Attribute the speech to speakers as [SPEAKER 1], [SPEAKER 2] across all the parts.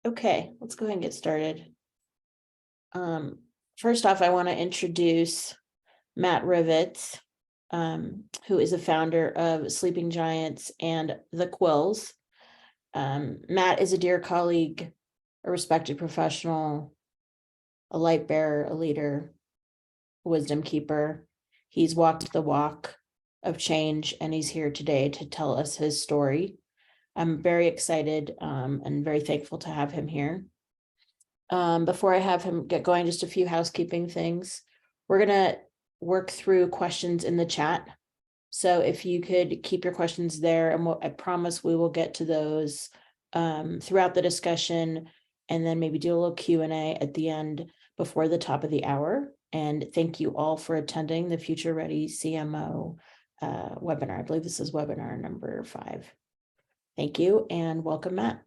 [SPEAKER 1] Okay, let's go ahead and get started. First off, I want to introduce Matt Rivitz, who is the founder of Sleeping Giants and the Quills. Matt is a dear colleague, a respected professional, a light bearer, a leader, a wisdom keeper. He's walked the walk of change, and he's here today to tell us his story. I'm very excited and very thankful to have him here. Before I have him get going, just a few housekeeping things. We're going to work through questions in the chat. So if you could keep your questions there, and I promise we will get to those throughout the discussion, and then maybe do a little Q&A at the end before the top of the hour. And thank you all for attending the Future Ready CMO webinar. I believe this is webinar number 5. Thank you and welcome, Matt.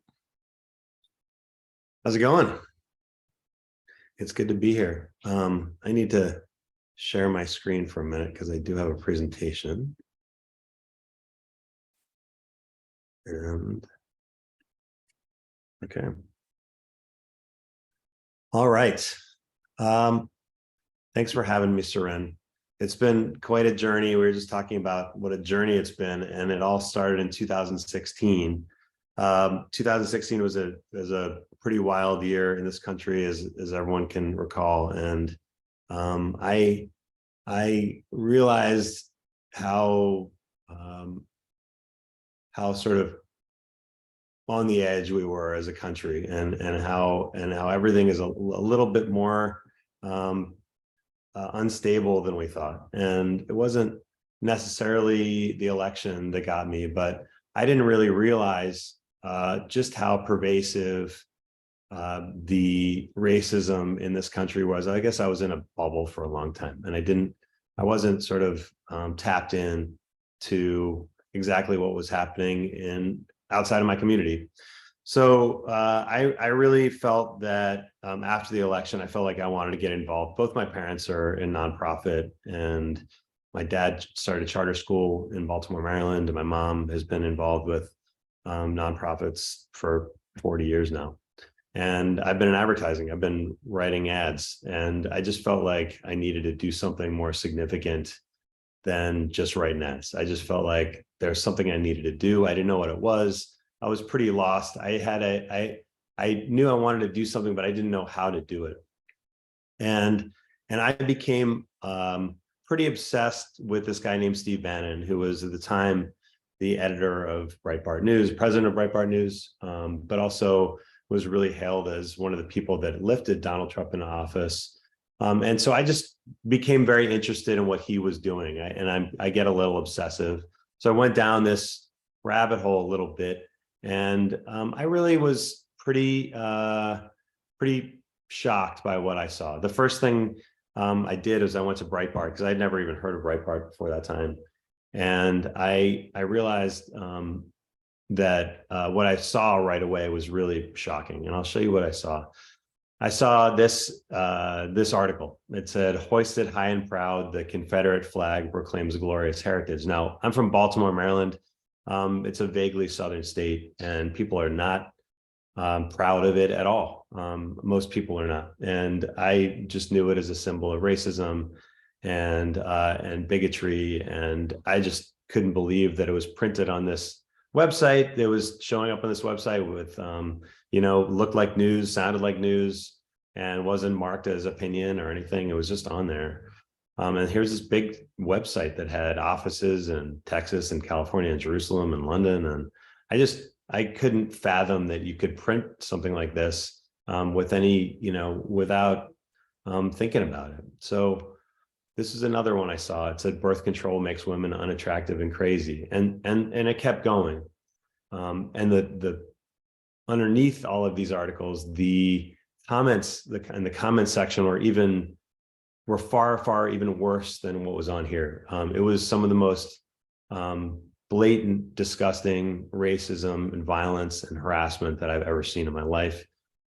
[SPEAKER 2] How's it going? It's good to be here. I need to share my screen for a minute because I do have a presentation. And okay. All right. Thanks for having me, Seren. It's been quite a journey. We were just talking about what a journey it's been, and it all started in 2016. 2016 was a pretty wild year in this country, as everyone can recall, and I realized how sort of on the edge we were as a country, and how everything is a little bit more unstable than we thought. And it wasn't necessarily the election that got me, but I didn't really realize just how pervasive the racism in this country was. I guess I was in a bubble for a long time, and I wasn't sort of tapped in to exactly what was happening outside of my community. So I really felt that after the election, I felt like I wanted to get involved. Both my parents are in nonprofit, and my dad started a charter school in Baltimore, Maryland, and my mom has been involved with nonprofits for 40 years now. And I've been in advertising. I've been writing ads, and I just felt like I needed to do something more significant than just writing ads. I just felt like there's something I needed to do. I didn't know what it was. I was pretty lost. I knew I wanted to do something, but I didn't know how to do it. And I became pretty obsessed with this guy named Steve Bannon, who was at the time the editor of Breitbart News, president of Breitbart News, but also was really hailed as one of the people that lifted Donald Trump into office. And so I just became very interested in what he was doing. I get a little obsessive. So I went down this rabbit hole a little bit. And I really was pretty shocked by what I saw. The first thing I did is I went to Breitbart, because I'd never even heard of Breitbart before that time. And I realized that what I saw right away was really shocking. And I'll show you what I saw. I saw this article. It said, "Hoisted high and proud, the Confederate flag proclaims glorious heritage." Now, I'm from Baltimore, Maryland. It's a vaguely southern state, and people are not proud of it at all. Most people are not. And I just knew it as a symbol of racism and bigotry. And I just couldn't believe that it was printed on this website. It was showing up on this website with, looked like news, sounded like news, and wasn't marked as opinion or anything. It was just on there. And here's this big website that had offices in Texas and California and Jerusalem and London. And I couldn't fathom that you could print something like this with any, without thinking about it. So this is another one I saw. It said, "Birth control makes women unattractive and crazy." And it kept going. And the underneath all of these articles, the comments in the comment section were far even worse than what was on here. It was some of the most blatant, disgusting racism and violence and harassment that I've ever seen in my life.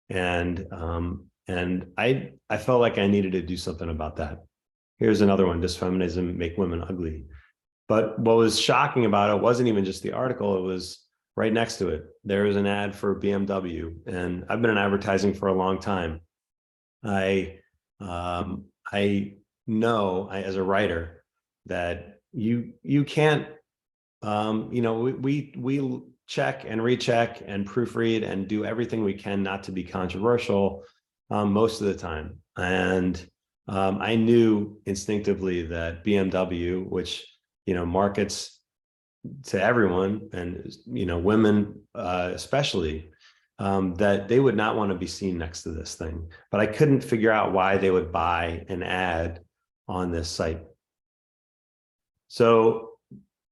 [SPEAKER 2] And I felt like I needed to do something about that. Here's another one: "Does feminism make women ugly?" But what was shocking about it wasn't even just the article. It was right next to it, there was an ad for BMW. And I've been in advertising for a long time. I know as a writer that you can't, we check and recheck and proofread and do everything we can not to be controversial most of the time. And I knew instinctively that BMW, which markets to everyone, and women especially, that they would not want to be seen next to this thing. But I couldn't figure out why they would buy an ad on this site. So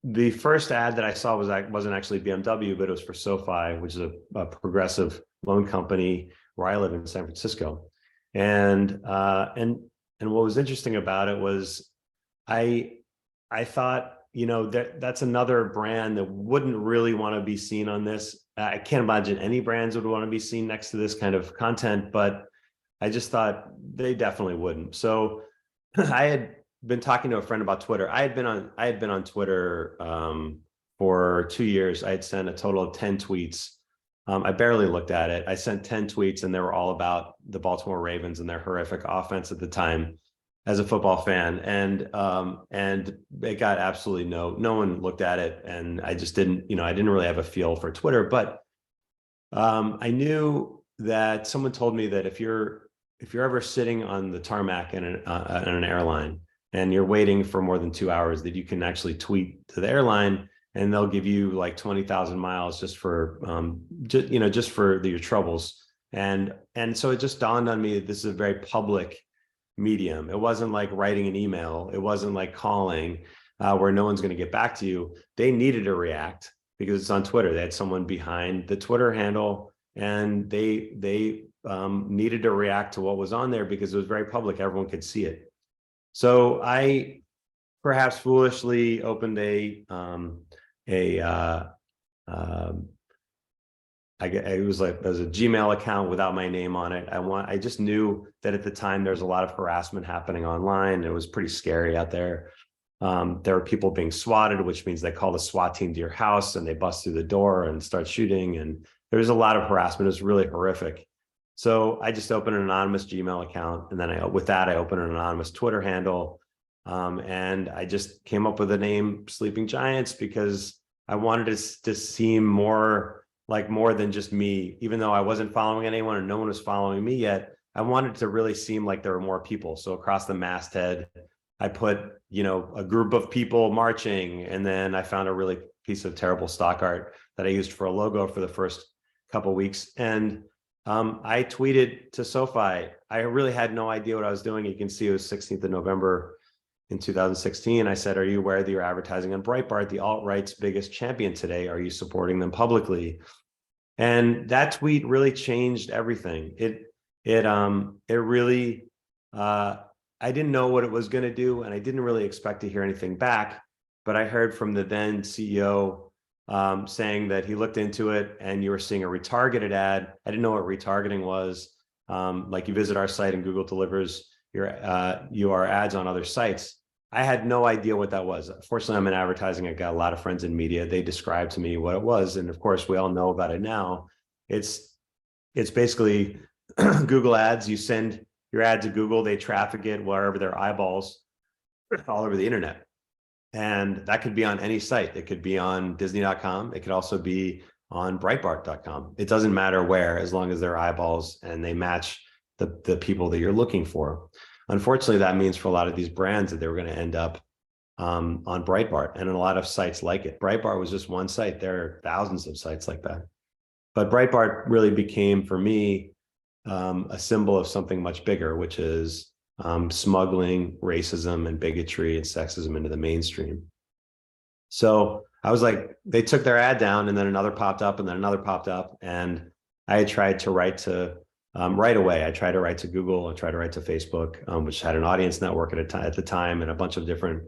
[SPEAKER 2] the first ad that I saw wasn't actually BMW, but it was for SoFi, which is a progressive loan company where I live in San Francisco. And what was interesting about it was I thought, that's another brand that wouldn't really want to be seen on this. I can't imagine any brands would want to be seen next to this kind of content, but I just thought they definitely wouldn't. So I had been talking to a friend about Twitter. I had been on Twitter for 2 years. I had sent a total of 10 tweets. I barely looked at it. I sent 10 tweets, and they were all about the Baltimore Ravens and their horrific offense at the time as a football fan. And it got absolutely no one looked at it. And I just didn't, I didn't really have a feel for Twitter, but I knew that someone told me that if you're ever sitting on the tarmac in an airline and you're waiting for more than 2 hours, that you can actually tweet to the airline and they'll give you like 20,000 miles just for, just for your troubles. And so it just dawned on me that this is a very public medium. It wasn't like writing an email. It wasn't like calling where no one's going to get back to you. They needed to react because it's on Twitter. They had someone behind the Twitter handle, and they needed to react to what was on there because it was very public. Everyone could see it. So I perhaps foolishly opened it was a Gmail account without my name on it. I just knew that at the time there's a lot of harassment happening online. It was pretty scary out there. There were people being swatted, which means they call the SWAT team to your house and they bust through the door and start shooting. And there was a lot of harassment. It was really horrific. So I just opened an anonymous Gmail account. And then I opened an anonymous Twitter handle. And I just came up with the name Sleeping Giants because I wanted it to seem more than just me. Even though I wasn't following anyone and no one was following me yet, I wanted to really seem like there were more people. So across the masthead, I put, a group of people marching, and then I found a really piece of terrible stock art that I used for a logo for the first couple of weeks. And I tweeted to SoFi. I really had no idea what I was doing. You can see it was 16th of November in 2016. I said, "Are you aware that you're advertising on Breitbart, the alt-right's biggest champion today? Are you supporting them publicly?" And that tweet really changed everything. It really, I didn't know what it was going to do, and I didn't really expect to hear anything back. But I heard from the then CEO saying that he looked into it, and you were seeing a retargeted ad. I didn't know what retargeting was. Like you visit our site and Google delivers your ads on other sites. I had no idea what that was. Fortunately, I'm in advertising. I got a lot of friends in media. They described to me what it was. And of course, we all know about it now. It's basically Google ads. You send your ad to Google, they traffic it wherever their eyeballs all over the internet. And that could be on any site. It could be on Disney.com. It could also be on Breitbart.com. It doesn't matter where, as long as they're eyeballs and they match the people that you're looking for. Unfortunately, that means for a lot of these brands that they were going to end up on Breitbart and in a lot of sites like it. Breitbart was just one site. There are thousands of sites like that. But Breitbart really became, for me, a symbol of something much bigger, which is smuggling racism and bigotry and sexism into the mainstream. So I was like, they took their ad down, and then another popped up, and then another popped up. And I had tried to write to right away. I tried to write to Google. I tried to write to Facebook, which had an audience network at the time, and a bunch of different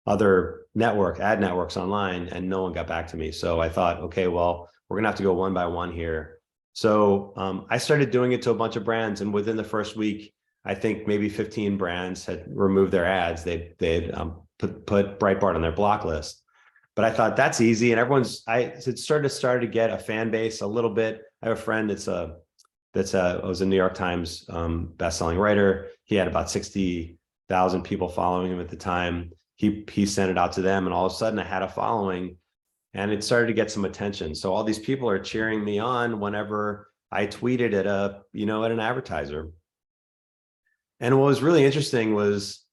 [SPEAKER 2] other ad networks online, and no one got back to me. So I thought, okay, well, we're gonna have to go one by one here. So I started doing it to a bunch of brands, and within the first week, I think maybe 15 brands had removed their ads. They'd put Breitbart on their block list. but I thought that's easy. And it started to get a fan base a little bit. I have a friend was a New York Times bestselling writer. He had about 60,000 people following him at the time. He sent it out to them, and all of a sudden I had a following, and it started to get some attention. So all these people are cheering me on whenever I tweeted at an advertiser. And what was really interesting was,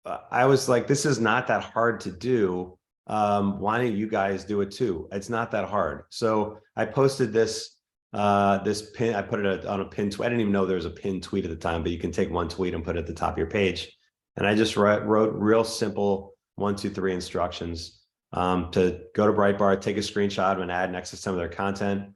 [SPEAKER 2] I was like, this is not that hard to do. Why don't you guys do it too? It's not that hard. So I posted this pin. I put it on a pin tweet. I didn't even know there was a pin tweet at the time, but you can take one tweet and put it at the top of your page. And I just wrote real simple 1, 2, 3 instructions to go to Breitbart, take a screenshot of an ad next to some of their content,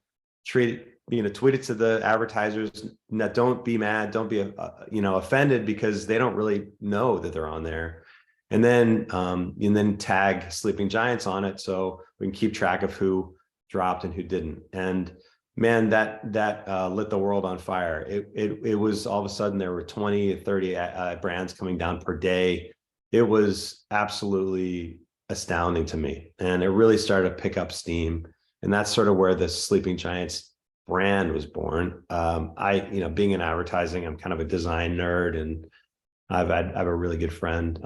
[SPEAKER 2] tweet it to the advertisers. Don't be mad, don't be offended, because they don't really know that they're on there. And then tag Sleeping Giants on it, so we can keep track of who dropped and who didn't. And man, that lit the world on fire. It was, all of a sudden there were 20 to 30 brands coming down per day. It was absolutely astounding to me, and it really started to pick up steam. And that's sort of where the Sleeping Giants brand was born. Being in advertising, I'm kind of a design nerd, and I have a really good friend.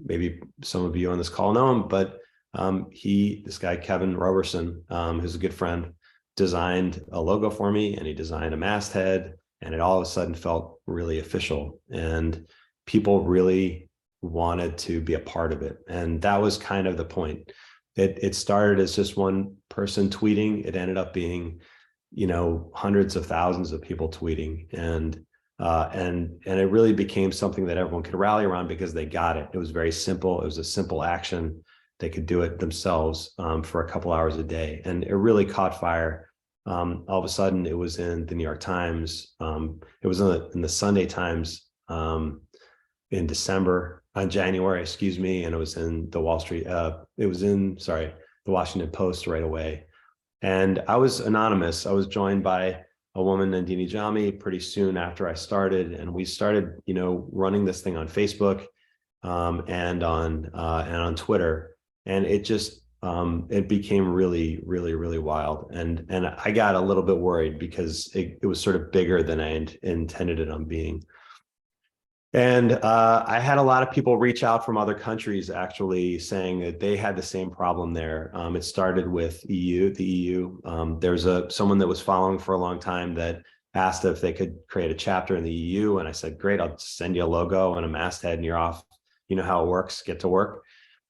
[SPEAKER 2] Maybe some of you on this call know him, but this guy, Kevin Roberson, who's a good friend, designed a logo for me, and he designed a masthead, and it all of a sudden felt really official, and people really wanted to be a part of it. And that was kind of the point. It started as just one person tweeting. It ended up being, hundreds of thousands of people tweeting, and it really became something that everyone could rally around because they got it. It was very simple. It was a simple action. They could do it themselves for a couple hours a day, and it really caught fire. All of a sudden, it was in the New York Times. It was in the Sunday Times in January, and it was in the the Washington Post right away. And I was anonymous. I was joined by a woman, Nandini Jami, pretty soon after I started, and we started, running this thing on Facebook and on Twitter, and it just it became really, really, really wild. And I got a little bit worried because it was sort of bigger than I intended it on being. And I had a lot of people reach out from other countries, actually, saying that they had the same problem there. It started with the EU. There's someone that was following for a long time that asked if they could create a chapter in the EU. And I said, great, I'll send you a logo and a masthead and you're off. You know how it works, get to work.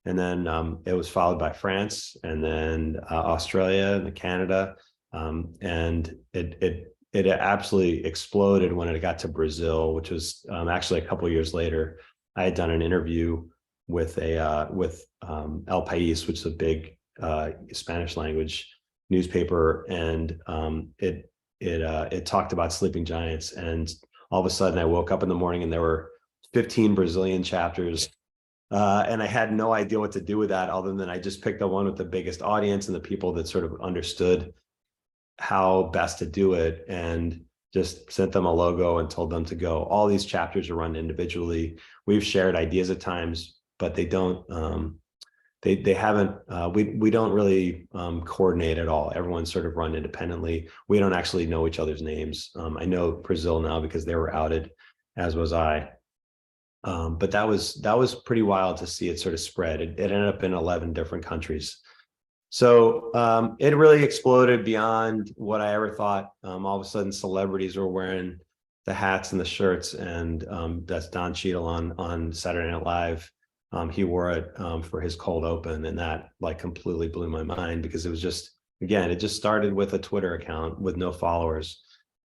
[SPEAKER 2] And then it was followed by France, and then Australia and Canada. And it absolutely exploded when it got to Brazil, which was actually a couple of years later. I had done an interview with El País, which is a big Spanish language newspaper, and it talked about Sleeping Giants. And all of a sudden, I woke up in the morning and there were 15 Brazilian chapters, and I had no idea what to do with that, other than I just picked the one with the biggest audience and the people that sort of understood how best to do it, and just sent them a logo and told them to go. All these chapters are run individually. We've shared ideas at times, but they don't they haven't we don't really coordinate at all. Everyone's sort of run independently. We don't actually know each other's names. I know Brazil now because they were outed, as was I. But that was pretty wild to see it sort of spread. It ended up in 11 different countries. So it really exploded beyond what I ever thought. All of a sudden, celebrities were wearing the hats and the shirts, and that's Don Cheadle on Saturday Night Live. He wore it for his cold open, and that like completely blew my mind, because it was just, again, it just started with a Twitter account with no followers.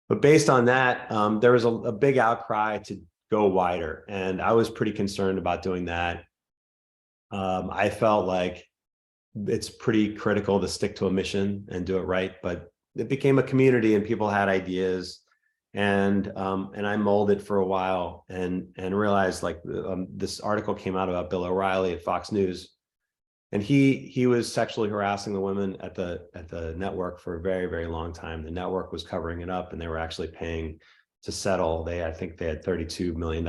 [SPEAKER 2] But based on that, there was a big outcry to go wider, and I was pretty concerned about doing that. I felt like it's pretty critical to stick to a mission and do it right, but it became a community and people had ideas, and I molded for a while, and realized, like, this article came out about Bill O'Reilly at Fox News, and he was sexually harassing the women at the network for a very, very long time. The network was covering it up, and they were actually paying to settle. I think they had $32 million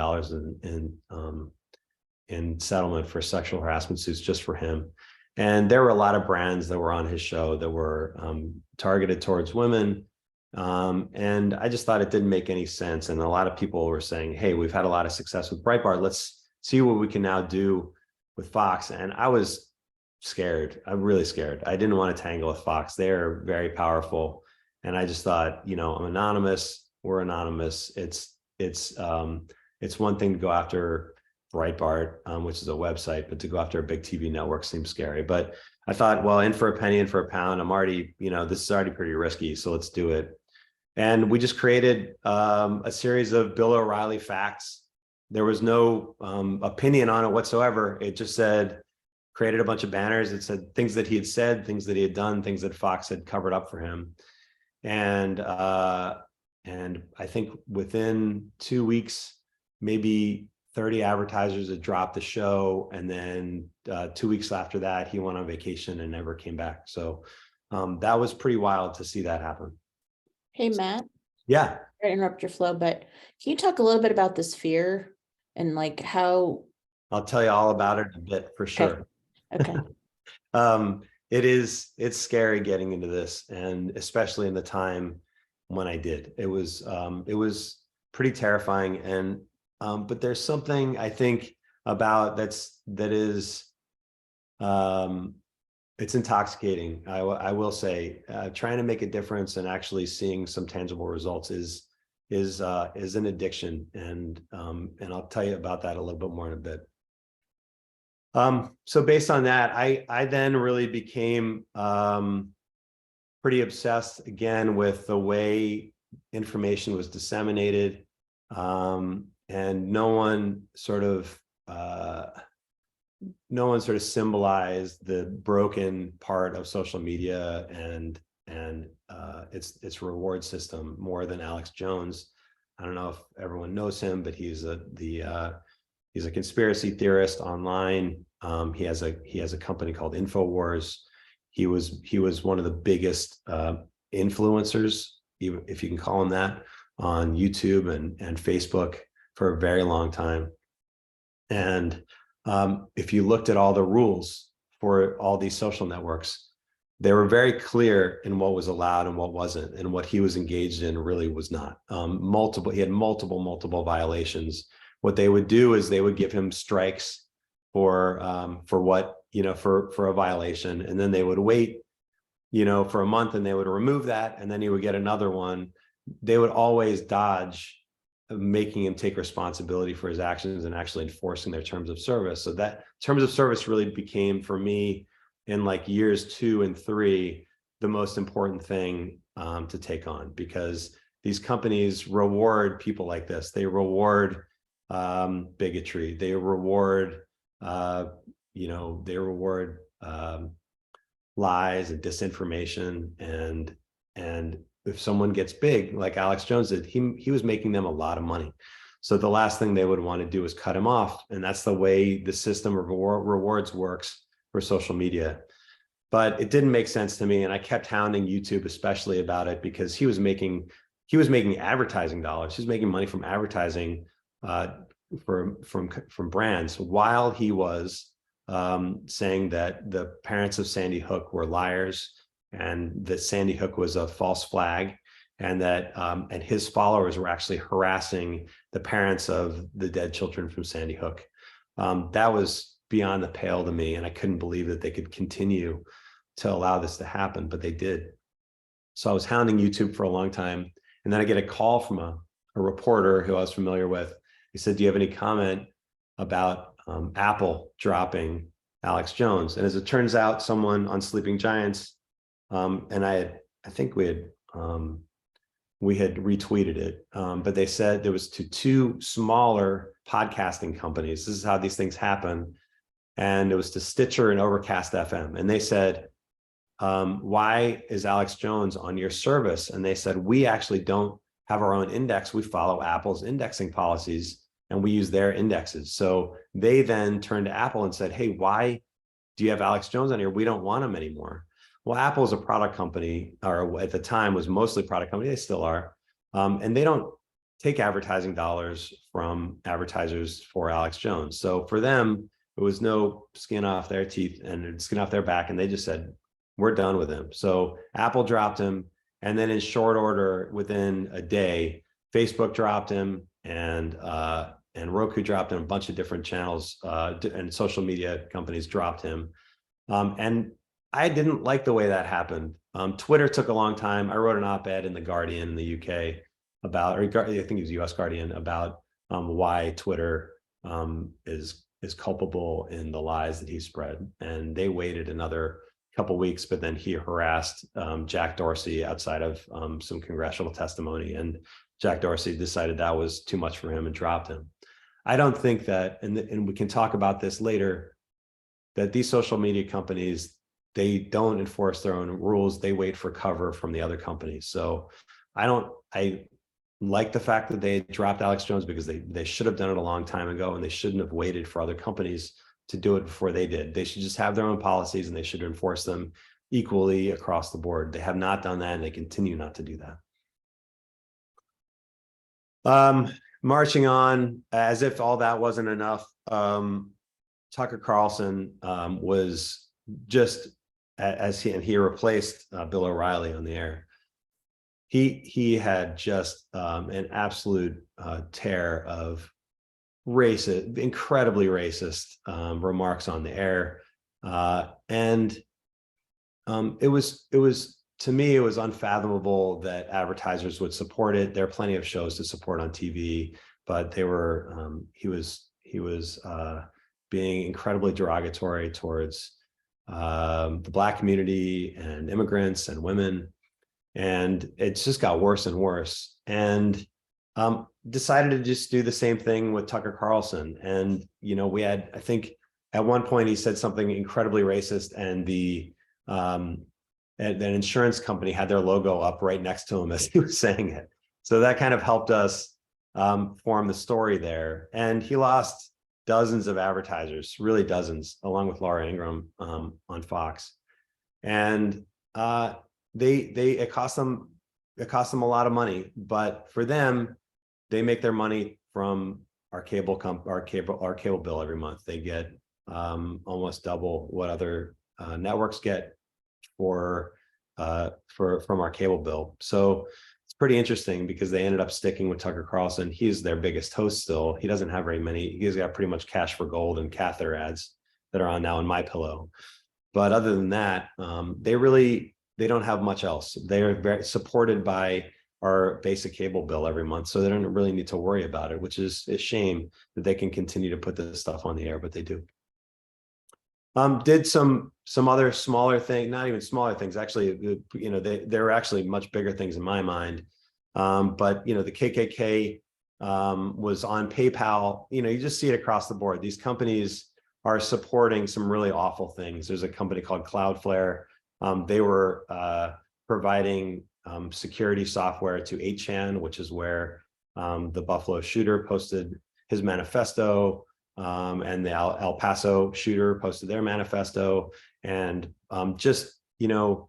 [SPEAKER 2] in settlement for sexual harassment suits just for him. And there were a lot of brands that were on his show that were targeted towards women. And I just thought it didn't make any sense. And a lot of people were saying, hey, we've had a lot of success with Breitbart. Let's see what we can now do with Fox. And I was scared. I'm really scared. I didn't want to tangle with Fox. They're very powerful. And I just thought, you know, I'm anonymous. We're anonymous. It's one thing to go after Breitbart, which is a website, but to go after a big TV network seems scary. But I thought, well, in for a penny, in for a pound. I'm already, you know, this is already pretty risky. So let's do it. And we just created a series of Bill O'Reilly facts. There was no opinion on it whatsoever. It just said, created a bunch of banners. It said things that he had said, things that he had done, things that Fox had covered up for him. And I think within 2 weeks, maybe 30 advertisers had dropped the show. And then 2 weeks after that, he went on vacation and never came back. So that was pretty wild to see that happen.
[SPEAKER 1] Hey, Matt,
[SPEAKER 2] Yeah,
[SPEAKER 1] sorry to interrupt your flow, but can you talk a little bit about this fear and like how?
[SPEAKER 2] I'll tell you all about it in a bit for sure.
[SPEAKER 1] Okay.
[SPEAKER 2] It's scary getting into this, and especially in the time when I did. It was pretty terrifying. And but there's something I think about that is it's intoxicating. I will say, trying to make a difference and actually seeing some tangible results is an addiction, and I'll tell you about that a little bit more in a bit. So based on that, I then really became pretty obsessed again with the way information was disseminated, and no one sort of symbolized the broken part of social media and its reward system more than Alex Jones. I don't know if everyone knows him, but he's a conspiracy theorist online. He has a company called InfoWars. He was one of the biggest influencers, if you can call him that, on YouTube and Facebook for a very long time. And if you looked at all the rules for all these social networks, they were very clear in what was allowed and what wasn't, and what he was engaged in really was not. He had multiple violations. What they would do is they would give him strikes for what, you know, for a violation, and then they would wait, you know, for a month, and they would remove that, and then he would get another one. They would always dodge making him take responsibility for his actions and actually enforcing their terms of service. So that terms of service really became, for me, in like years 2 and 3, the most important thing to take on, because these companies reward people like this. They reward bigotry. They reward, lies and disinformation. And if someone gets big, like Alex Jones did, he was making them a lot of money. So the last thing they would want to do is cut him off. And that's the way the system of rewards works for social media. But it didn't make sense to me. And I kept hounding YouTube, especially about it, because he was making advertising dollars. He was making money from advertising from brands, while he was saying that the parents of Sandy Hook were liars, and that Sandy Hook was a false flag, and that and his followers were actually harassing the parents of the dead children from Sandy Hook. That was beyond the pale to me, and I couldn't believe that they could continue to allow this to happen, but they did. So I was hounding YouTube for a long time, and then I get a call from a reporter who I was familiar with. He said, "Do you have any comment about Apple dropping Alex Jones?" And as it turns out, someone on Sleeping Giants, and I think we had retweeted it, but they said there was to 2 smaller podcasting companies. This is how these things happen. And it was to Stitcher and Overcast FM. And they said, why is Alex Jones on your service? And they said, we actually don't have our own index. We follow Apple's indexing policies, and we use their indexes. So they then turned to Apple and said, hey, why do you have Alex Jones on here? We don't want him anymore. Well, Apple is a product company, or at the time was mostly product company. They still are. And they don't take advertising dollars from advertisers for Alex Jones. So for them, it was no skin off their teeth and skin off their back. And they just said, we're done with him. So Apple dropped him. And then in short order, within a day, Facebook dropped him, and Roku dropped him. A bunch of different channels and social media companies dropped him. And I didn't like the way that happened. Twitter took a long time. I wrote an op-ed in the Guardian in the UK about, or I think it was US Guardian, about why Twitter is culpable in the lies that he spread. And they waited another couple weeks, but then he harassed Jack Dorsey outside of some congressional testimony, and Jack Dorsey decided that was too much for him and dropped him. I don't think that, and we can talk about this later, that these social media companies, they don't enforce their own rules. They wait for cover from the other companies. So I like the fact that they dropped Alex Jones, because they should have done it a long time ago, and they shouldn't have waited for other companies to do it before they did. They should just have their own policies, and they should enforce them equally across the board. They have not done that, and they continue not to do that. Marching on, as if all that wasn't enough, Tucker Carlson was just, he replaced Bill O'Reilly on the air. He had just an absolute tear of racist, incredibly racist remarks on the air, and it was to me, it was unfathomable that advertisers would support it. There are plenty of shows to support on TV, but they were he was being incredibly derogatory towards the Black community and immigrants and women, and it's just got worse and worse. And decided to just do the same thing with Tucker Carlson. And, you know, we had, I think at one point he said something incredibly racist, and an insurance company had their logo up right next to him as he was saying it. So that kind of helped us form the story there. And he lost dozens of advertisers, really dozens, along with Laura Ingraham on Fox. And it cost them a lot of money, but for them, they make their money from our cable bill every month. They get almost double what other networks get from our cable bill. So it's pretty interesting, because they ended up sticking with Tucker Carlson. He's their biggest host still. He doesn't have very many. He's got pretty much Cash for Gold and catheter ads that are on now in MyPillow. But other than that, they don't have much else. They are very supported by our basic cable bill every month, so they don't really need to worry about it, which is a shame that they can continue to put this stuff on the air, but they do. Did some other smaller thing, not even smaller things, actually, you know, there were actually much bigger things in my mind. But, you know, the KKK was on PayPal. You know, you just see it across the board. These companies are supporting some really awful things. There's a company called Cloudflare. They were providing security software to 8chan, which is where the Buffalo shooter posted his manifesto, and the El Paso shooter posted their manifesto, and just, you know,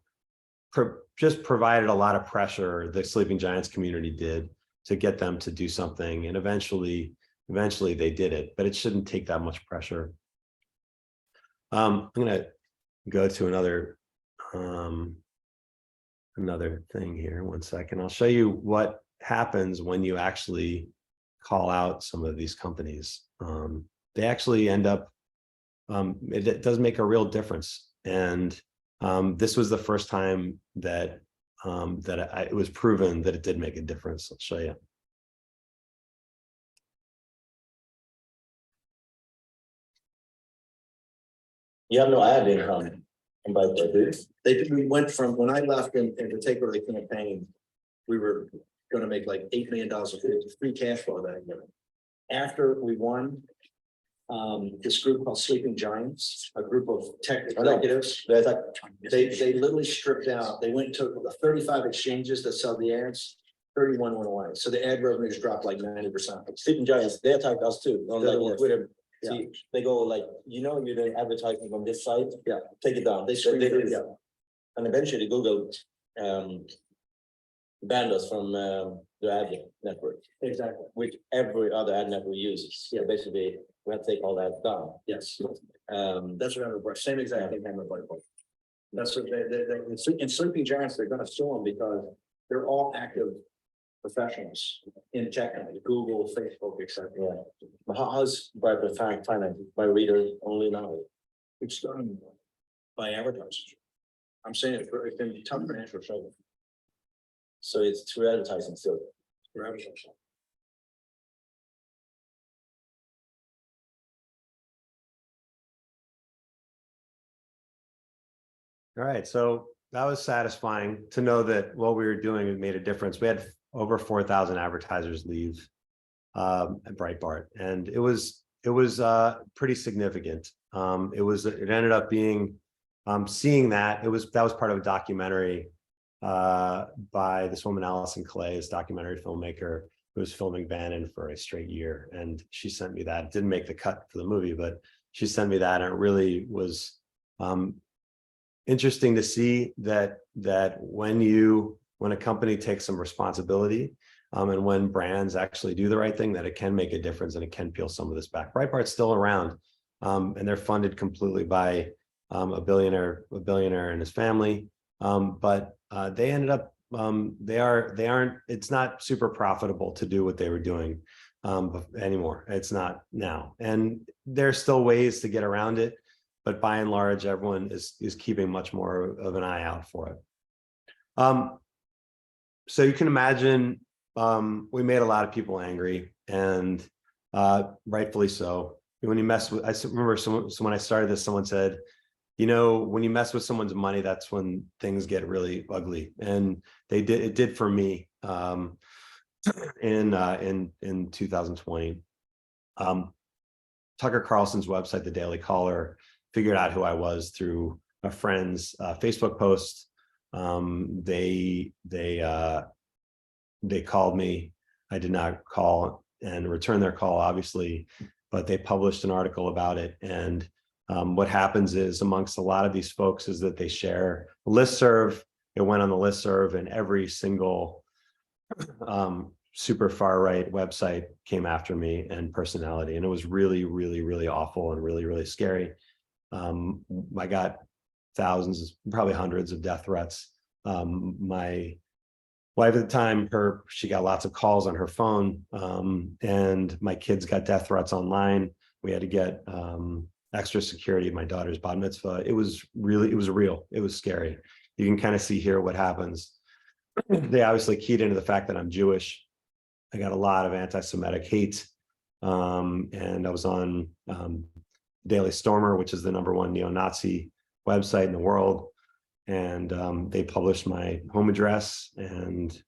[SPEAKER 2] just provided a lot of pressure, the Sleeping Giants community did, to get them to do something. And eventually they did it, but it shouldn't take that much pressure. I'm going to go to another thing here. One second. I'll show you what happens when you actually call out some of these companies. They actually end up, it does make a real difference. And this was the first time that it was proven that it did make a difference. I'll show you.
[SPEAKER 3] You have no ad income. And by we went from, when I left in to take over the campaign, we were going to make like $8 million of free cash flow that year. After we won, this group called Sleeping Giants, a group of tech executives, they literally stripped out. They went to the 35 exchanges that sell the ads. 31 went away. So the ad revenues dropped like 90%.
[SPEAKER 4] Sleeping Giants, they attacked us too. On Twitter.
[SPEAKER 3] Yeah.
[SPEAKER 4] See, they go like, you know, you're doing advertising on this site.
[SPEAKER 3] Yeah.
[SPEAKER 4] Take it down.
[SPEAKER 3] They
[SPEAKER 4] And eventually Google banned us from the ad network,
[SPEAKER 3] Exactly.
[SPEAKER 4] which every other ad network uses. So basically, we have to take all that down.
[SPEAKER 3] Yes,
[SPEAKER 4] Um,
[SPEAKER 3] that's what I'm, same exact thing happened with Whiteboard. That's what in Sleeping Giants, they're gonna sue them because they're all active professionals in tech, Google, Facebook, etc.
[SPEAKER 4] yeah. But how's Breitbart finance by reader only now?
[SPEAKER 3] It's done by advertisers. I'm saying it's been tough financial trouble
[SPEAKER 4] So it's through advertising still.
[SPEAKER 3] for advertisers.
[SPEAKER 2] All right, so that was satisfying to know that what we were doing had made a difference. We had over 4,000 advertisers leave at Breitbart, and it was pretty significant. It ended up being seeing that was part of a documentary by this woman Allison Clay, this documentary filmmaker who was filming Bannon for a straight year, and she sent me that. It didn't make the cut for the movie, but she sent me that, and it really was interesting to see that when a company takes some responsibility and when brands actually do the right thing, that it can make a difference and it can peel some of this back. Breitbart's still around, and they're funded completely by a billionaire and his family. But they ended up it's not super profitable to do what they were doing anymore. It's not now, and there's still ways to get around it. But by and large, everyone is keeping much more of an eye out for it. So you can imagine we made a lot of people angry, and rightfully so. When you mess with, I remember when I started this, someone said, you know, when you mess with someone's money, that's when things get really ugly, and it did for me in 2020. Tucker Carlson's website, The Daily Caller, figured out who I was through a friend's Facebook post. They called me. I did not call and return their call, obviously, but they published an article about it. And what happens is, amongst a lot of these folks, is that they share a listserv. It went on the listserv, and every single super far right website came after me and personality, and it was really, really, really awful and really, really scary. I got thousands, probably hundreds of death threats. My wife at the time, she got lots of calls on her phone, and my kids got death threats online. We had to get extra security at my daughter's bat mitzvah. It was real. It was scary. You can kind of see here what happens. They obviously keyed into the fact that I'm Jewish. I got a lot of anti-Semitic hate, and I was on Daily Stormer, which is the #1 neo-Nazi website in the world, and they published my home address, and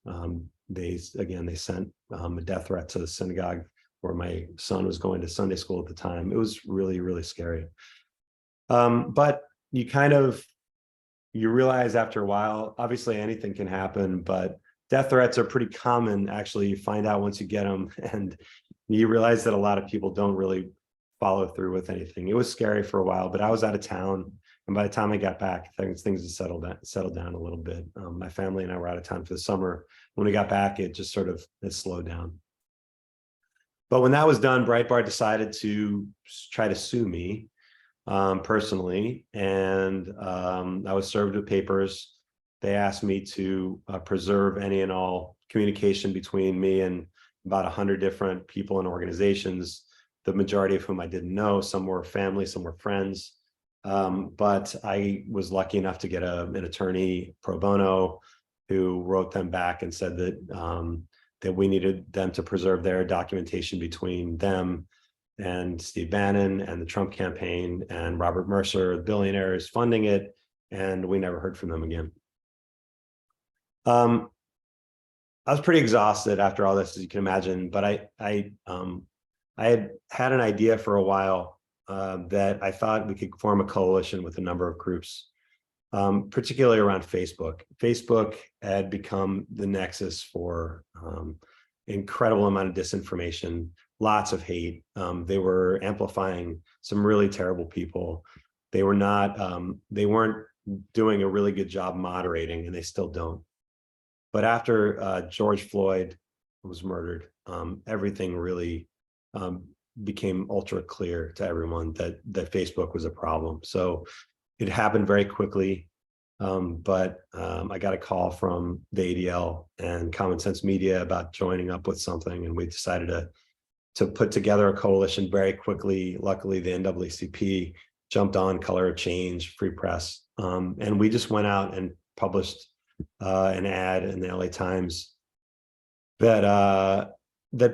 [SPEAKER 2] they sent a death threat to the synagogue where my son was going to Sunday school at the time. It was really, really scary. But you realize after a while, obviously anything can happen, but death threats are pretty common. Actually, you find out once you get them, and you realize that a lot of people don't really follow through with anything. It was scary for a while, but I was out of town, and by the time I got back, things had settled down a little bit. My family and I were out of town for the summer. When we got back, it just it slowed down. But when that was done, Breitbart decided to try to sue me personally, and I was served with papers. They asked me to preserve any and all communication between me and about 100 different people and organizations, the majority of whom I didn't know. Some were family, some were friends. But I was lucky enough to get an attorney pro bono who wrote them back and said that we needed them to preserve their documentation between them and Steve Bannon and the Trump campaign and Robert Mercer, the billionaires funding it, and we never heard from them again. I was pretty exhausted after all this, as you can imagine, but I had an idea for a while that I thought we could form a coalition with a number of groups, particularly around Facebook. Facebook had become the nexus for incredible amount of disinformation, lots of hate. They were amplifying some really terrible people. They weren't doing a really good job moderating, and they still don't. But after George Floyd was murdered, everything really became ultra clear to everyone that Facebook was a problem. So it happened very quickly. But I got a call from the ADL and Common Sense Media about joining up with something, and we decided to put together a coalition very quickly. Luckily, the NAACP jumped on, Color of Change, Free Press, and we just went out and published an ad in the LA Times that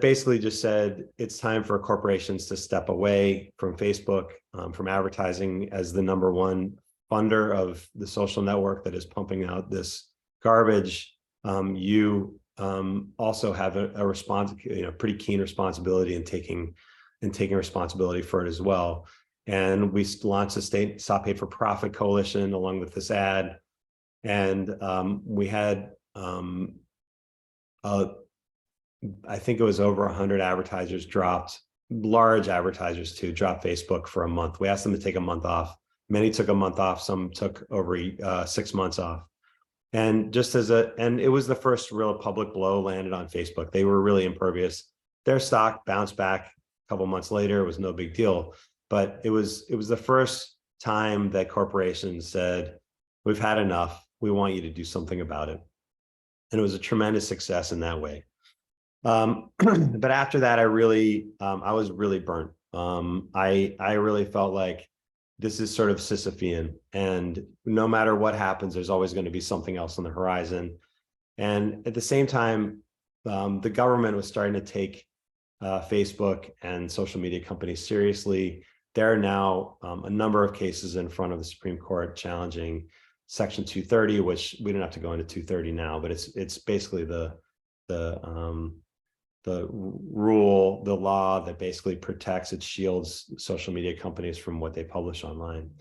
[SPEAKER 2] basically just said it's time for corporations to step away from Facebook, from advertising as the #1 funder of the social network that is pumping out this garbage. You also have a pretty keen responsibility in taking responsibility for it as well. And we launched the State Stop Hate for Profit Coalition along with this ad. And we had, I think it was over 100 advertisers dropped, large advertisers too, dropped Facebook for a month. We asked them to take a month off. Many took a month off, some took over 6 months off. And and it was the first real public blow landed on Facebook. They were really impervious. Their stock bounced back a couple months later. It was no big deal. But it was the first time that corporations said, we've had enough. We want you to do something about it. And it was a tremendous success in that way. But after that, I was really burnt. I really felt like this is sort of Sisyphean, and no matter what happens, there's always going to be something else on the horizon. And at the same time, the government was starting to take Facebook and social media companies seriously. There are now a number of cases in front of the Supreme Court challenging Section 230, which we don't have to go into 230 now, but it's basically the rule, the law that basically protects, it shields social media companies from what they publish online.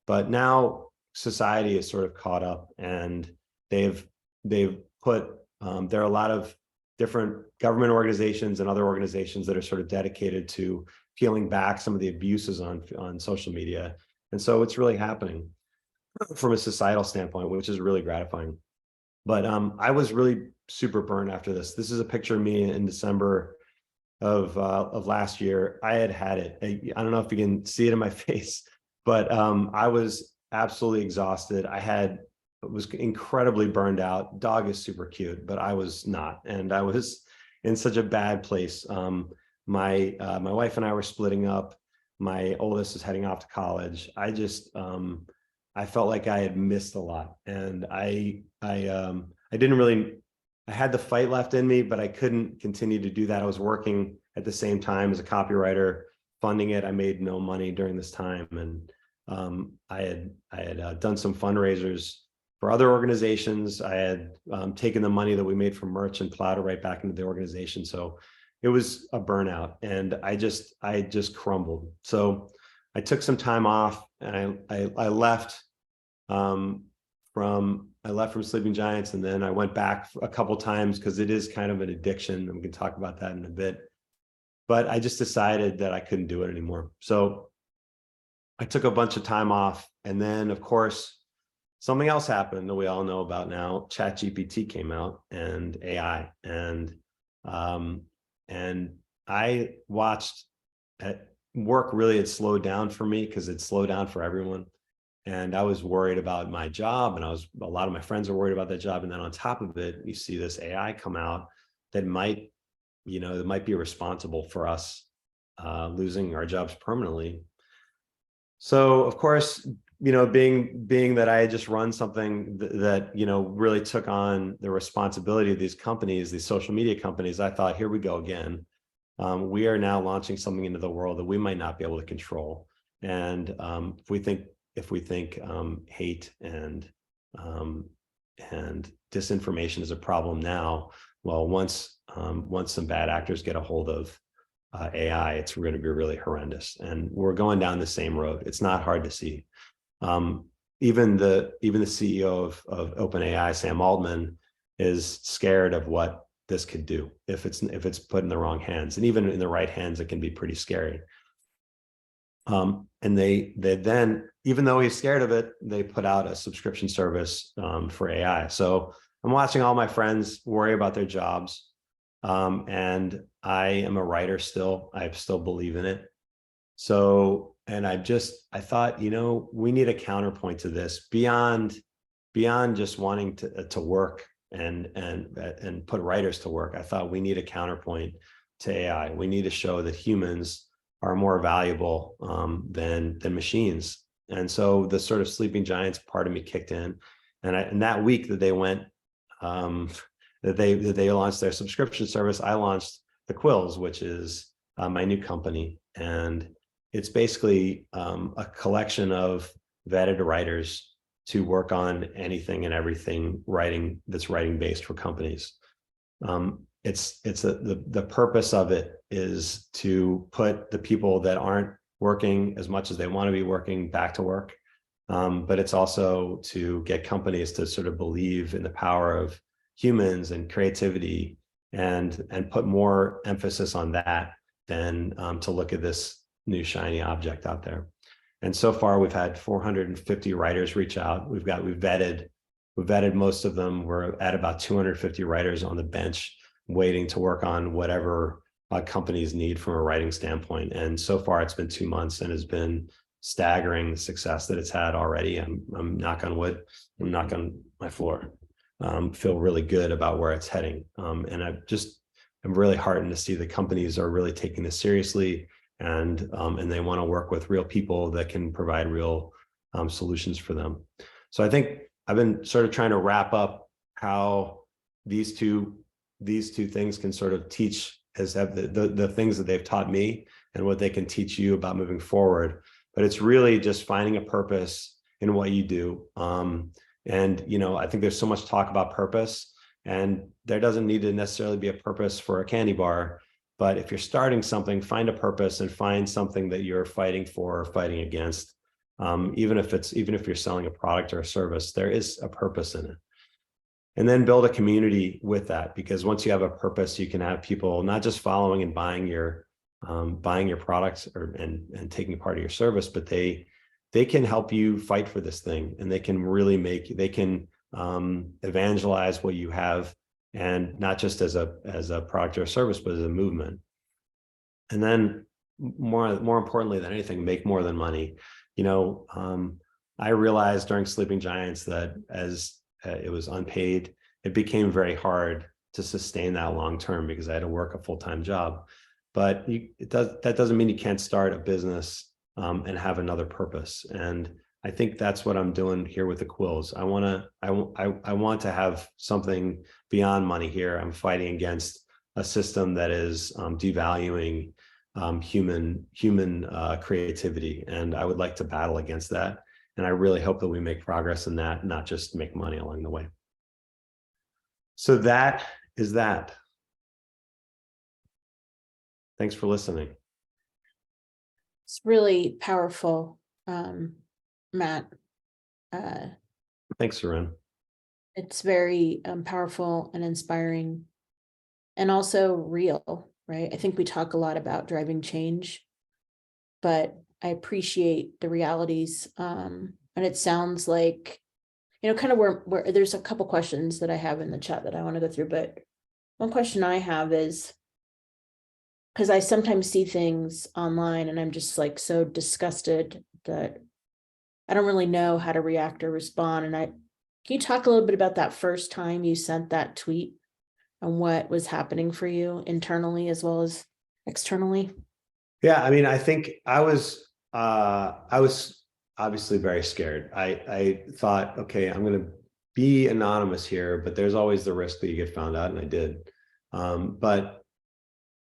[SPEAKER 2] But now society is sort of caught up, and they've put, there are a lot of different government organizations and other organizations that are sort of dedicated to peeling back some of the abuses on social media. And so it's really happening from a societal standpoint, which is really gratifying. But I was really super burned after this. This is a picture of me in December of last year. I had it. I don't know if you can see it in my face, but I was absolutely exhausted. Was incredibly burned out. Dog is super cute, but I was not, and I was in such a bad place. My wife and I were splitting up. My oldest is heading off to college. I felt like I had missed a lot, and I didn't really. I had the fight left in me, but I couldn't continue to do that. I was working at the same time as a copywriter, funding it. I made no money during this time, and I had done some fundraisers for other organizations. I had taken the money that we made from merch and plowed it right back into the organization. So it was a burnout, and I just crumbled. So I took some time off, and I left from Sleeping Giants, and then I went back a couple times because it is kind of an addiction, and we can talk about that in a bit. But I just decided that I couldn't do it anymore. So I took a bunch of time off, and then of course something else happened that we all know about now. ChatGPT came out, and AI, and I watched at work really had slowed down for me because it slowed down for everyone. And I was worried about my job, and a lot of my friends are worried about that job. And then on top of it, you see this AI come out that might be responsible for us losing our jobs permanently. So of course, being that I had just run something that really took on the responsibility of these companies, these social media companies, I thought, here we go again. We are now launching something into the world that we might not be able to control. And if we think hate and disinformation is a problem now, well, once some bad actors get a hold of AI, it's going to be really horrendous. And we're going down the same road. It's not hard to see. Even the CEO of OpenAI, Sam Altman, is scared of what this could do if it's put in the wrong hands. And even in the right hands, it can be pretty scary. And they then, even though he's scared of it, they put out a subscription service for AI. So I'm watching all my friends worry about their jobs. And I am a writer still. I still believe in it. So, and I thought, we need a counterpoint to this beyond just wanting to work and put writers to work. I thought we need a counterpoint to AI. We need to show that humans are more valuable than machines. And so the sort of sleeping giants part of me kicked in, and that week that they went, that they launched their subscription service, I launched the Quills, which is my new company, and it's basically a collection of vetted writers to work on anything and everything that's writing based for companies. The purpose of it is to put the people that aren't working as much as they want to be working back to work. But it's also to get companies to sort of believe in the power of humans and creativity and put more emphasis on that than to look at this new shiny object out there. And so far we've had 450 writers reach out. We've vetted most of them. We're at about 250 writers on the bench waiting to work on whatever companies need from a writing standpoint. And so far it's been 2 months and has been staggering the success that it's had already. I'm knock on wood, I'm knock on my floor. Feel really good about where it's heading. And I'm really heartened to see the companies are really taking this seriously, and they want to work with real people that can provide real solutions for them. So I think I've been sort of trying to wrap up how these two things can sort of teach, as have the things that they've taught me and what they can teach you about moving forward. But it's really just finding a purpose in what you do. And I think there's so much talk about purpose, and there doesn't need to necessarily be a purpose for a candy bar. But if you're starting something, find a purpose and find something that you're fighting for or fighting against. Even if you're selling a product or a service, there is a purpose in it. And then build a community with that, because once you have a purpose, you can have people not just following and buying your products and taking part of your service, but they can help you fight for this thing, and they can evangelize what you have, and not just as a product or a service, but as a movement. And then more importantly than anything, make more than money. I realized during Sleeping Giants that as it was unpaid, it became very hard to sustain that long term because I had to work a full-time job. But that doesn't mean you can't start a business and have another purpose. And I think that's what I'm doing here with the Quills. I want to have something beyond money here. I'm fighting against a system that is devaluing human creativity, and I would like to battle against that. And I really hope that we make progress in that, not just make money along the way. So that is that. Thanks for listening.
[SPEAKER 1] It's really powerful, Matt.
[SPEAKER 2] Thanks, Seren.
[SPEAKER 1] It's very powerful and inspiring, and also real, right? I think we talk a lot about driving change, but I appreciate the realities. And it sounds like, kind of where there's a couple questions that I have in the chat that I want to go through, but one question I have is, because I sometimes see things online and I'm just like so disgusted that I don't really know how to react or respond. And can you talk a little bit about that first time you sent that tweet and what was happening for you internally as well as externally?
[SPEAKER 2] Yeah, I mean, I think I was obviously very scared. I thought, okay, I'm going to be anonymous here, but there's always the risk that you get found out, and I did. But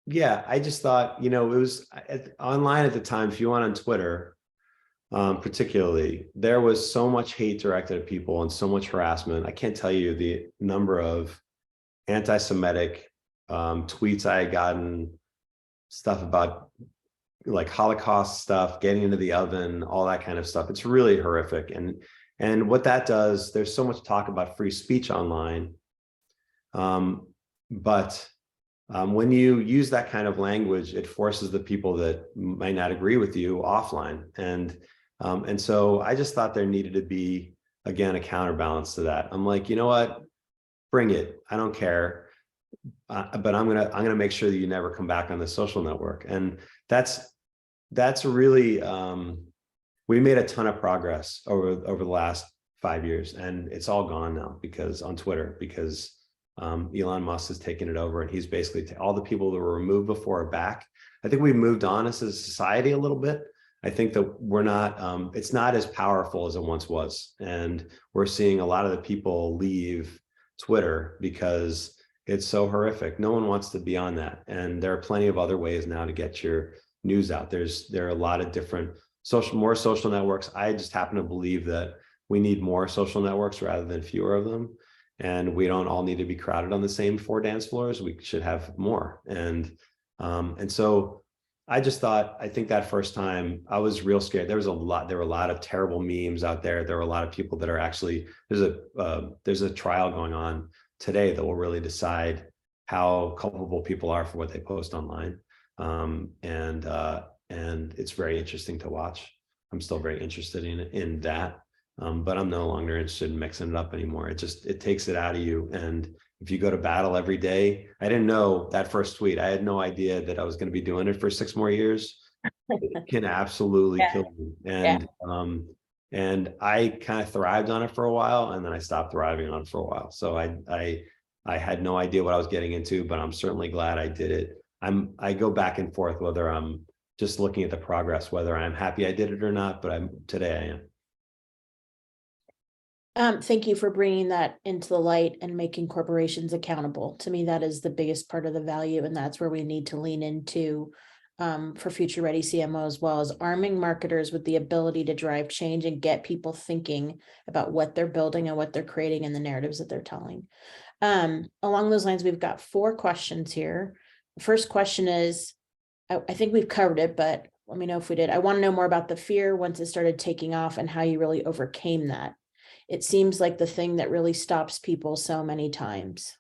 [SPEAKER 2] yeah, I just thought, it was online at the time. If you went on Twitter, particularly, there was so much hate directed at people and so much harassment. I can't tell you the number of anti-Semitic tweets I had gotten, stuff about like Holocaust stuff, getting into the oven, all that kind of stuff. It's really horrific. And what that does, there's so much talk about free speech online. But when you use that kind of language, it forces the people that might not agree with you offline. And so I just thought there needed to be, again, a counterbalance to that. I'm like, you know what? bring it. I don't care. But I'm gonna make sure that you never come back on the social network. And that's really we made a ton of progress over the last 5 years, and it's all gone now because on Twitter, because Elon Musk has taken it over, and he's basically all the people that were removed before are back. I think we moved on as a society a little bit. I think that we're not, it's not as powerful as it once was. And we're seeing a lot of the people leave Twitter because it's so horrific. No one wants to be on that. And there are plenty of other ways now to get your news out. There are a lot of different more social networks. I just happen to believe that we need more social networks rather than fewer of them. And we don't all need to be crowded on the same 4 dance floors. We should have more. And so I just thought, I think that first time I was real scared. There were a lot of terrible memes out there. There were a lot of people that are actually, there's a trial going on today that will really decide how culpable people are for what they post online. And it's very interesting to watch. I'm still very interested in that. But I'm no longer interested in mixing it up anymore. It takes it out of you. And if you go to battle every day, I didn't know that first tweet. I had no idea that I was going to be doing it for 6 more years. It can absolutely kill me. And I kind of thrived on it for a while, and then I stopped thriving on it for a while. So I had no idea what I was getting into, but I'm certainly glad I did it. I go back and forth whether I'm just looking at the progress, whether I'm happy I did it or not, but today I am.
[SPEAKER 1] Thank you for bringing that into the light and making corporations accountable. To me, that is the biggest part of the value, and that's where we need to lean into for future ready CMO, as well as arming marketers with the ability to drive change and get people thinking about what they're building and what they're creating and the narratives that they're telling. Along those lines, we've got 4 questions here. The first question is, I think we've covered it, but let me know if we did. I want to know more about the fear once it started taking off and how you really overcame that. It seems like the thing that really stops people so many times.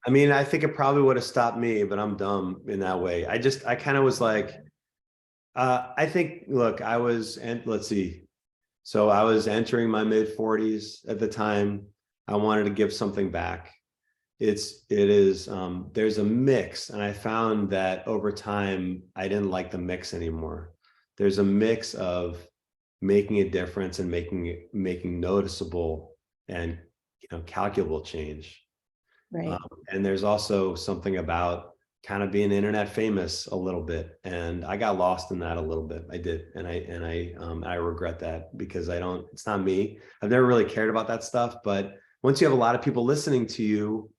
[SPEAKER 2] I mean, I think it probably would have stopped me, but I'm dumb in that way. I kind of was like, I think, look, let's see. So I was entering my mid 40s at the time. I wanted to give something back. There's a mix. And I found that over time, I didn't like the mix anymore. There's a mix of making a difference and making noticeable and calculable change.
[SPEAKER 1] Right.
[SPEAKER 2] And there's also something about kind of being internet famous a little bit, and I got lost in that a little bit. I did, and I regret that because it's not me. I've never really cared about that stuff, but once you have a lot of people listening to you,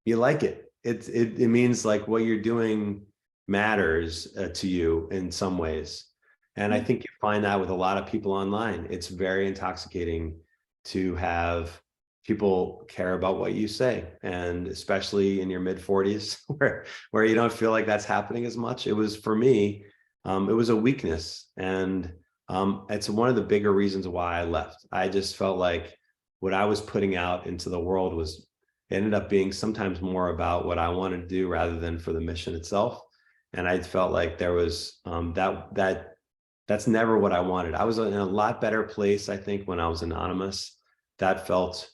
[SPEAKER 2] you like it. It means like what you're doing matters to you in some ways. And I think you find that with a lot of people online. It's very intoxicating to have people care about what you say, and especially in your mid 40s where you don't feel like that's happening as much. It was, for me, it was a weakness. And it's one of the bigger reasons why I left. I just felt like what I was putting out into the world ended up being sometimes more about what I wanted to do rather than for the mission itself. And I felt like there was that's never what I wanted. I was in a lot better place, I think, when I was anonymous. That felt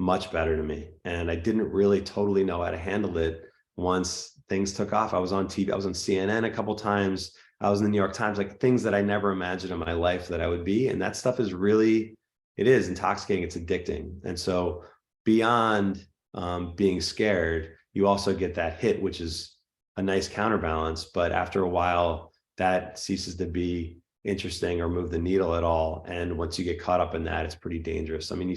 [SPEAKER 2] much better to me. And I didn't really totally know how to handle it once things took off. I was on TV, I was on CNN a couple of times. I was in the New York Times, like things that I never imagined in my life that I would be. And that stuff is it is intoxicating. It's addicting. And so beyond being scared, you also get that hit, which is a nice counterbalance. But after a while, that ceases to be interesting or move the needle at all. And once you get caught up in that, it's pretty dangerous. I mean,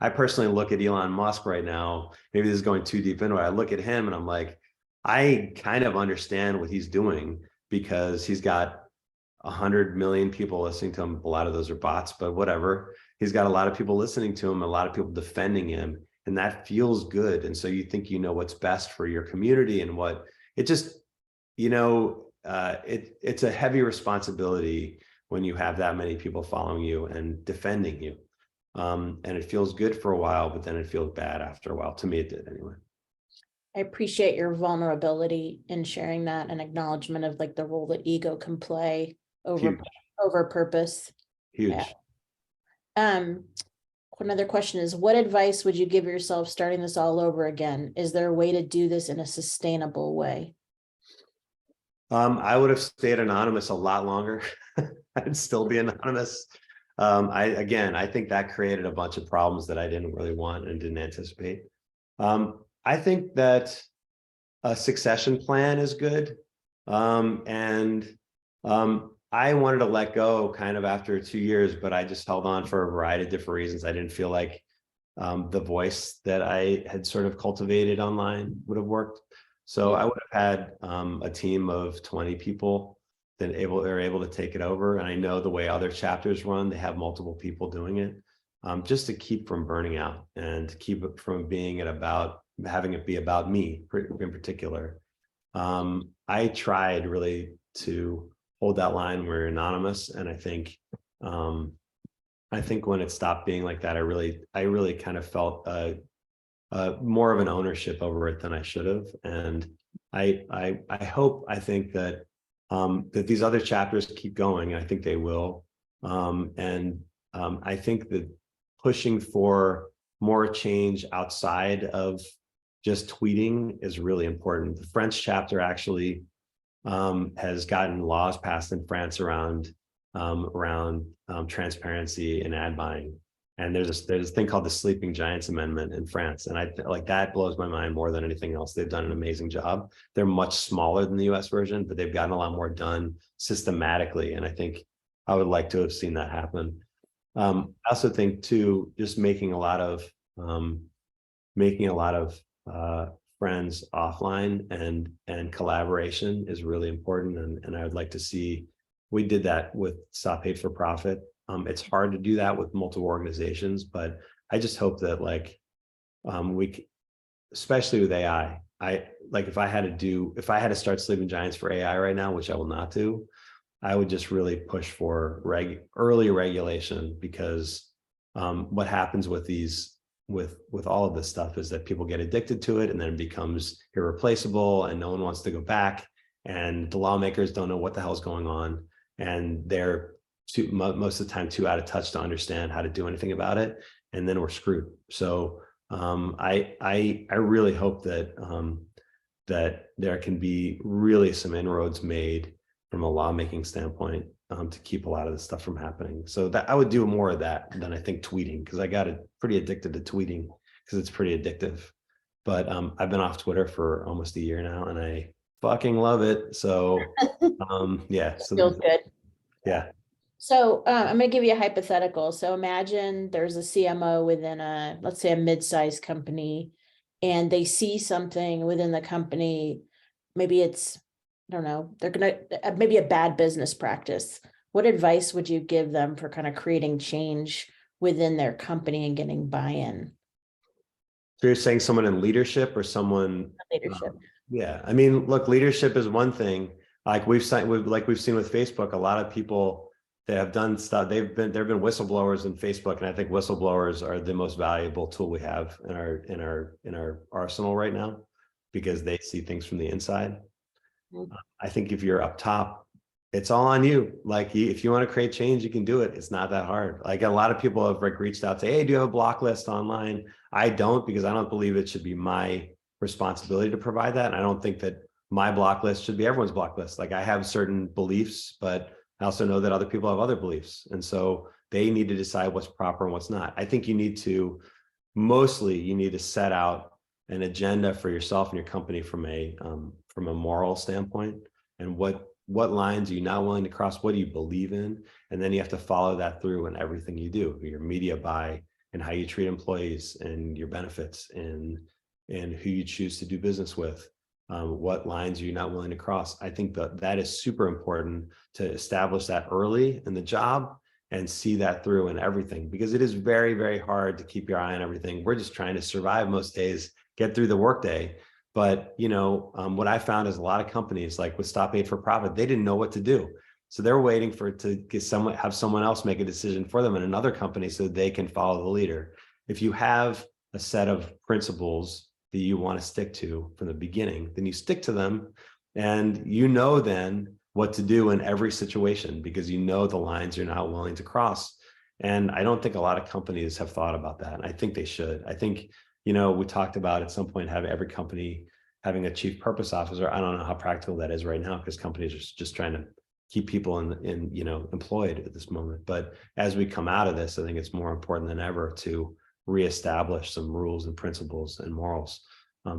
[SPEAKER 2] I personally look at Elon Musk right now, maybe this is going too deep into it. I look at him and I'm like, I kind of understand what he's doing because he's got 100 million people listening to him. A lot of those are bots, but whatever. He's got a lot of people listening to him, a lot of people defending him, and that feels good. And so you think you know what's best for your community and what it just, it's a heavy responsibility when you have that many people following you and defending you. And it feels good for a while, but then it feels bad after a while. To me, it did anyway.
[SPEAKER 1] I appreciate your vulnerability in sharing that and acknowledgement of like the role that ego can play over purpose.
[SPEAKER 2] Huge.
[SPEAKER 1] Yeah. another question is, what advice would you give yourself starting this all over again? Is there a way to do this in a sustainable way?
[SPEAKER 2] I would have stayed anonymous a lot longer. I'd still be anonymous. I think that created a bunch of problems that I didn't really want and didn't anticipate. I think that a succession plan is good. I wanted to let go kind of after 2 years, but I just held on for a variety of different reasons. I didn't feel like the voice that I had sort of cultivated online would have worked. So I would have had a team of 20 people that are able to take it over. And I know the way other chapters run, they have multiple people doing it, just to keep from burning out and keep it from being having it be about me in particular. I tried really to hold that line where you're anonymous, and I think when it stopped being like that, I really kind of felt more of an ownership over it than I should have. And I think that these other chapters keep going. I think they will. I think that pushing for more change outside of just tweeting is really important. The French chapter actually has gotten laws passed in France around transparency in ad buying. And there's this thing called the Sleeping Giants Amendment in France. And that blows my mind more than anything else. They've done an amazing job. They're much smaller than the US version, but they've gotten a lot more done systematically. And I think I would like to have seen that happen. I also think too, just making a lot of friends offline and collaboration is really important. And I would like to see, we did that with Stop Hate for Profit. It's hard to do that with multiple organizations, but I just hope that especially with AI, if I had to start Sleeping Giants for AI right now, which I will not do, I would just really push for early regulation, because what happens with all of this stuff is that people get addicted to it, and then it becomes irreplaceable, and no one wants to go back, and the lawmakers don't know what the hell's going on, and they're most of the time too out of touch to understand how to do anything about it, and then we're screwed. So I really hope that that there can be really some inroads made from a lawmaking standpoint to keep a lot of this stuff from happening. So that I would do more of that than I think tweeting, because I got pretty addicted to tweeting because it's pretty addictive. But I've been off Twitter for almost a year now, and I fucking love it. So yeah, so
[SPEAKER 1] Feels good.
[SPEAKER 2] yeah.
[SPEAKER 1] So I'm going to give you a hypothetical. So imagine there's a CMO within let's say a mid-sized company, and they see something within the company. Maybe it's, I don't know, they're going to, maybe a bad business practice. What advice would you give them for kind of creating change within their company and getting buy-in?
[SPEAKER 2] So you're saying someone in leadership or someone?
[SPEAKER 1] Leadership.
[SPEAKER 2] Yeah, I mean, look, leadership is one thing. Like we've seen with Facebook, a lot of people that have done stuff, there have been whistleblowers in Facebook, and I think whistleblowers are the most valuable tool we have in our arsenal right now, because they see things from the inside. I think if you're up top, it's all on you. Like if you want to create change, you can do it. It's not that hard. Like a lot of people have reached out, say, hey, do you have a block list online? I don't, because I don't believe it should be my responsibility to provide that. And I don't think that my block list should be everyone's block list. Like I have certain beliefs, but I also know that other people have other beliefs. And so they need to decide what's proper and what's not. I think you need to set out an agenda for yourself and your company from a moral standpoint, and what lines are you not willing to cross? What do you believe in? And then you have to follow that through in everything you do, your media buy, and how you treat employees, and your benefits, and who you choose to do business with. What lines are you not willing to cross? I think that is super important to establish that early in the job and see that through in everything, because it is very, very hard to keep your eye on everything. We're just trying to survive most days, get through the workday. But what I found is a lot of companies, like with Stop Hate for Profit, they didn't know what to do. So they're waiting have someone else make a decision for them in another company so they can follow the leader. If you have a set of principles that you want to stick to from the beginning, then you stick to them, and then what to do in every situation, because the lines you're not willing to cross. And I don't think a lot of companies have thought about that. And I think they should. I think, you know, we talked about at some point having every company having a chief purpose officer. I don't know how practical that is right now because companies are just trying to keep people in, you know, employed at this moment. But as we come out of this, I think it's more important than ever to reestablish some rules and principles and morals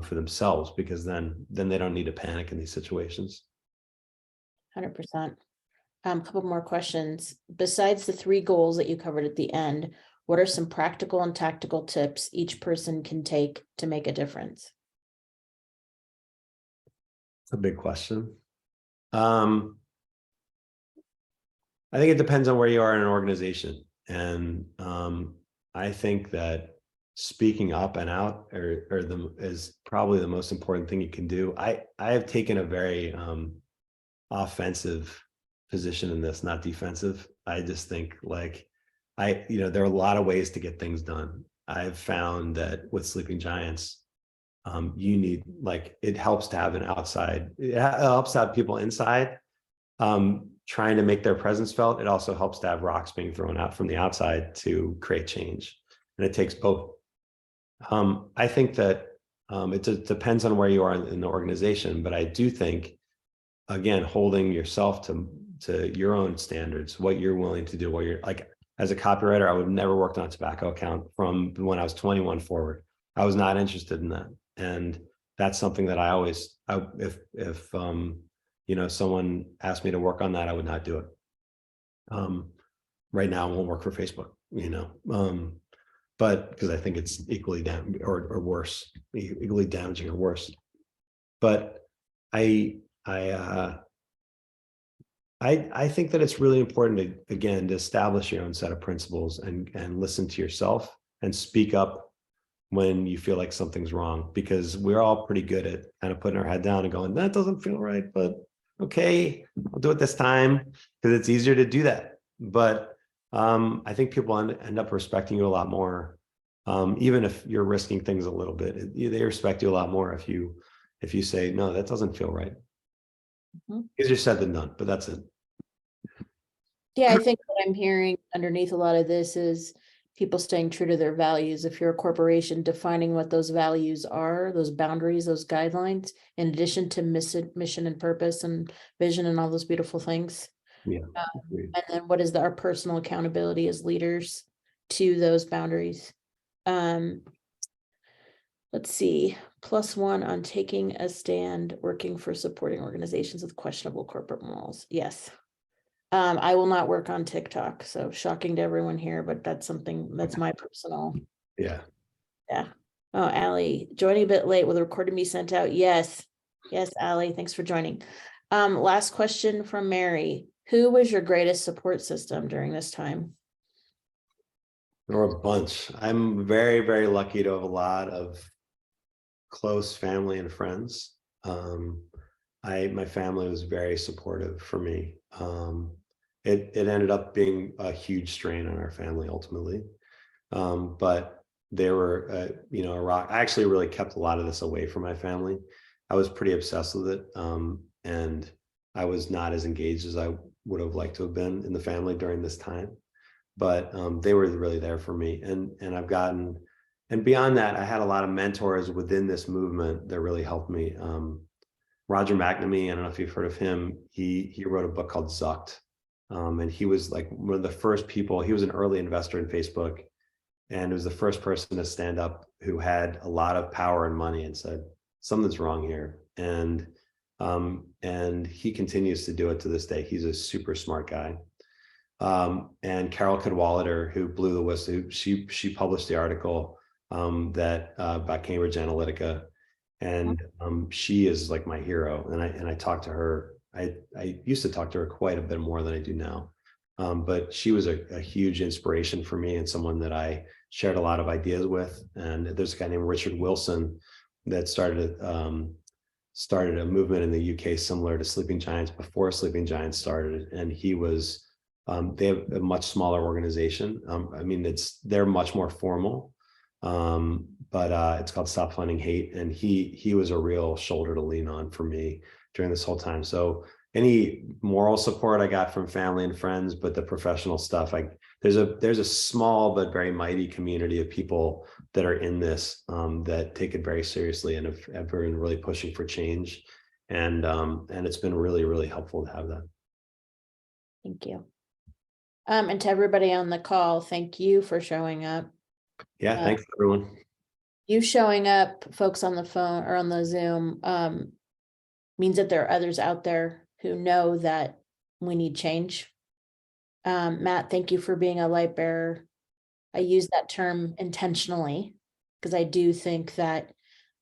[SPEAKER 2] for themselves, because then they don't need to panic in these situations.
[SPEAKER 1] 100%. Couple more questions. Besides the 3 goals that you covered at the end, what are some practical and tactical tips each person can take to make a difference?
[SPEAKER 2] It's a big question. I think it depends on where you are in an organization. And I think that speaking up and out is probably the most important thing you can do. I have taken a very offensive position in this, not defensive. I just think like there are a lot of ways to get things done. I've found that with Sleeping Giants, you need, like, it helps to have an outside, it helps to have people inside trying to make their presence felt. It also helps to have rocks being thrown out from the outside to create change. And it takes both. I think that it depends on where you are in the organization, but I do think, again, holding yourself to your own standards, what you're willing to do, what you're like, as a copywriter, I would never worked on a tobacco account from when I was 21 forward. I was not interested in that. And that's something that I always, if someone asked me to work on that, I would not do it. Right now, I won't work for Facebook, but because I think it's equally or worse, equally damaging or worse. But I think that it's really important to, again, to establish your own set of principles and listen to yourself and speak up when you feel like something's wrong, because we're all pretty good at kind of putting our head down and going, that doesn't feel right, but okay, I'll do it this time, because it's easier to do that. But I think people end up respecting you a lot more, even if you're risking things a little bit. They respect you a lot more if you say, no, that doesn't feel right. Easier said than done, but that's it.
[SPEAKER 1] Yeah, I think what I'm hearing underneath a lot of this is people staying true to their values. If you're a corporation, defining what those values are, those boundaries, those guidelines, in addition to mission and purpose and vision and all those beautiful things.
[SPEAKER 2] Yeah.
[SPEAKER 1] And then what is our personal accountability as leaders to those boundaries? Let's see, +1 on taking a stand, working for supporting organizations with questionable corporate morals. Yes. I will not work on TikTok, so shocking to everyone here, but that's my personal.
[SPEAKER 2] Yeah.
[SPEAKER 1] Yeah. Oh, Allie, joining a bit late. Will the recording be sent out? Yes. Yes, Allie, thanks for joining. Last question from Mary. Who was your greatest support system during this time?
[SPEAKER 2] There were a bunch. I'm very, very lucky to have a lot of close family and friends. My family was very supportive for me. It ended up being a huge strain on our family ultimately. But they were, a rock. I actually really kept a lot of this away from my family. I was pretty obsessed with it. And I was not as engaged as I would have liked to have been in the family during this time. But they were really there for me. And beyond that, I had a lot of mentors within this movement that really helped me. Roger McNamee, I don't know if you've heard of him. He wrote a book called Zucked. And he was like one of the first people. He was an early investor in Facebook, and was the first person to stand up who had a lot of power and money and said, something's wrong here. And he continues to do it to this day. He's a super smart guy. And Carol Cadwalader, who blew the whistle, she published the article that about Cambridge Analytica, and she is like my hero. And I talked to her. I used to talk to her quite a bit more than I do now, but she was a huge inspiration for me and someone that I shared a lot of ideas with. And there's a guy named Richard Wilson that started a movement in the UK similar to Sleeping Giants before Sleeping Giants started, and he was. They have a much smaller organization. They're much more formal, but it's called Stop Funding Hate. And he was a real shoulder to lean on for me during this whole time. So any moral support I got from family and friends, but the professional stuff, there's a small but very mighty community of people that are in this, that take it very seriously and have been really pushing for change. And it's been really, really helpful to have that.
[SPEAKER 1] Thank you. And to everybody on the call, thank you for showing up.
[SPEAKER 2] Yeah, thanks everyone.
[SPEAKER 1] You showing up, folks on the phone or on the Zoom, means that there are others out there who know that we need change. Matt, thank you for being a light bearer. I use that term intentionally because I do think that,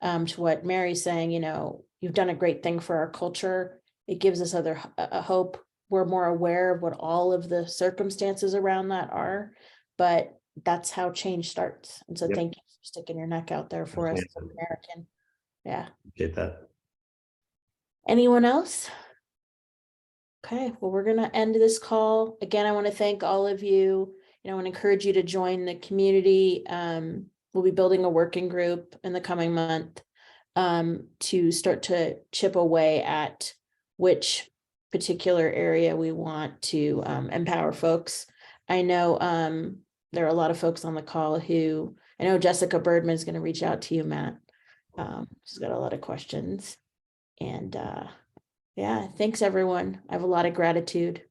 [SPEAKER 1] to what Mary's saying, you know, you've done a great thing for our culture. It gives us a hope. We're more aware of what all of the circumstances around that are, but that's how change starts. And so
[SPEAKER 2] Yep.
[SPEAKER 1] thank you for sticking your neck out there for us,
[SPEAKER 2] Absolutely.
[SPEAKER 1] American. Yeah.
[SPEAKER 2] Get that.
[SPEAKER 1] Anyone else? Okay, well, we're gonna end this call. Again, I want to thank all of you. I want to encourage you to join the community. We'll be building a working group in the coming month to start to chip away at which particular area we want to empower folks. I know there are a lot of folks on the call who, I know Jessica Birdman is going to reach out to you, Matt. She's got a lot of questions. And yeah, thanks everyone. I have a lot of gratitude.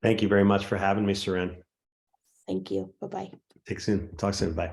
[SPEAKER 2] Thank you very much for having me, Seren.
[SPEAKER 1] Thank you. Bye-bye.
[SPEAKER 2] Talk soon. Bye.